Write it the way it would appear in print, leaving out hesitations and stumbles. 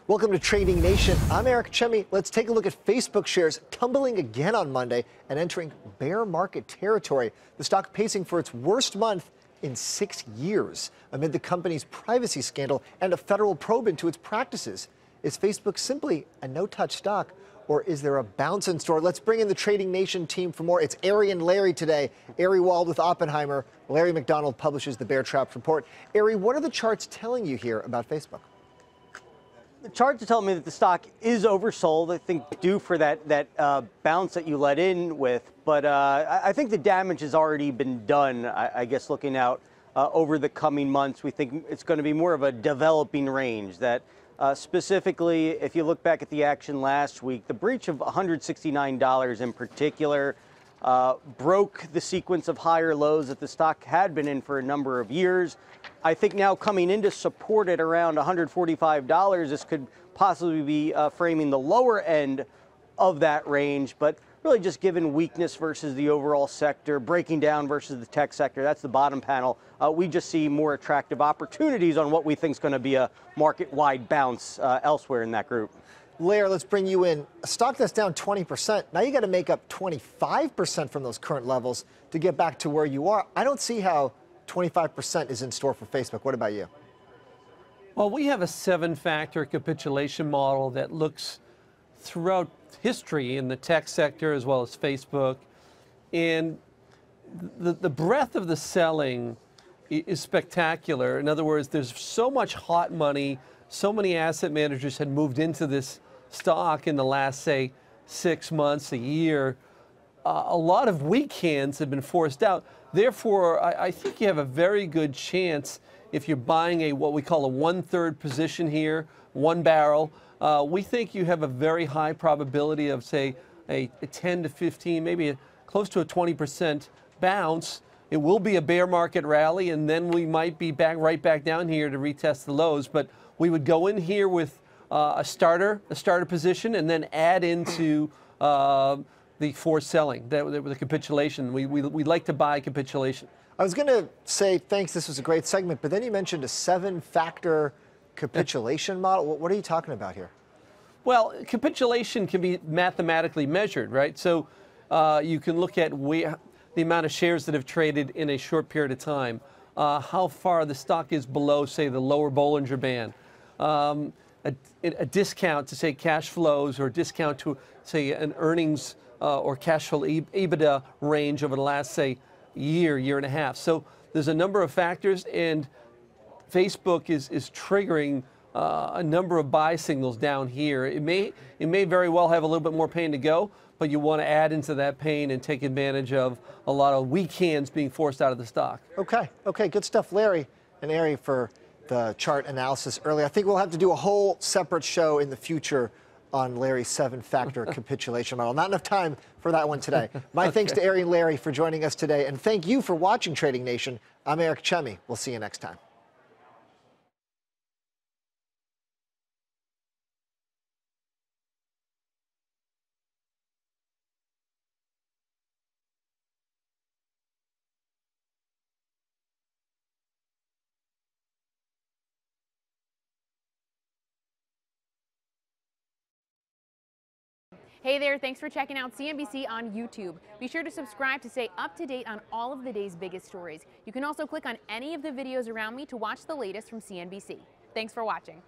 Welcome to Trading Nation. I'm Eric Chemi. Let's take a look at Facebook shares tumbling again on Monday and entering bear market territory. The stock pacing for its worst month in 6 years amid the company's privacy scandal and a federal probe into its practices. Is Facebook simply a no-touch stock, or is there a bounce in store? Let's bring in the Trading Nation team for more. It's Ari and Larry today. Ari Wald with Oppenheimer. Larry McDonald publishes the Bear Trap report. Ari, what are the charts telling you here about Facebook? The charts are telling me that the stock is oversold. I think due for that bounce that you let in with. But I think the damage has already been done. I guess looking out over the coming months, we think it's going to be more of a developing range. That specifically, if you look back at the action last week, the breach of $169 in particular broke the sequence of higher lows that the stock had been in for a number of years. I think now coming into support at around $145, this could possibly be framing the lower end of that range, but really just given weakness versus the overall sector, breaking down versus the tech sector, that's the bottom panel. We just see more attractive opportunities on what we think is going to be a market-wide bounce elsewhere in that group. Larry, let's bring you in. A stock that's down 20%. Now you got to make up 25% from those current levels to get back to where you are. I don't see how 25% is in store for Facebook. What about you? Well, we have a 7-factor capitulation model that looks throughout history in the tech sector as well as Facebook. And the breadth of the selling is spectacular. In other words, there's so much hot money. So many asset managers had moved into this stock in the last, say, 6 months, a year. A lot of weak hands have been forced out. Therefore, I think you have a very good chance if you're buying what we call a 1/3 position here, one barrel. We think you have a very high probability of, say, a 10 to 15, maybe close to a 20% bounce. It will be a bear market rally, and then we might be right back down here to retest the lows. But we would go in here with a starter position, and then add into the forced selling, the capitulation. We like to buy capitulation. I was going to say thanks, this was a great segment, but then you mentioned a 7-factor capitulation model. What are you talking about here? Well, capitulation can be mathematically measured, right? So you can look at the amount of shares that have traded in a short period of time, how far the stock is below, say, the lower Bollinger Band, a discount to, say, cash flows, or discount to, say, an earnings or cash flow EBITDA range over the last, say, year and a half. So there's a number of factors, and Facebook is triggering a number of buy signals down here. It may very well have a little bit more pain to go, but you want to add into that pain and take advantage of a lot of weak hands being forced out of the stock. Okay, good stuff, Larry and Ari, for the chart analysis earlier. I think we'll have to do a whole separate show in the future on Larry's 7-factor capitulation model. Not enough time for that one today. My thanks to Ari and Larry for joining us today, and thank you for watching Trading Nation. I'm Eric Chemi. We'll see you next time. Hey there, thanks for checking out CNBC on YouTube. Be sure to subscribe to stay up to date on all of the day's biggest stories. You can also click on any of the videos around me to watch the latest from CNBC. Thanks for watching.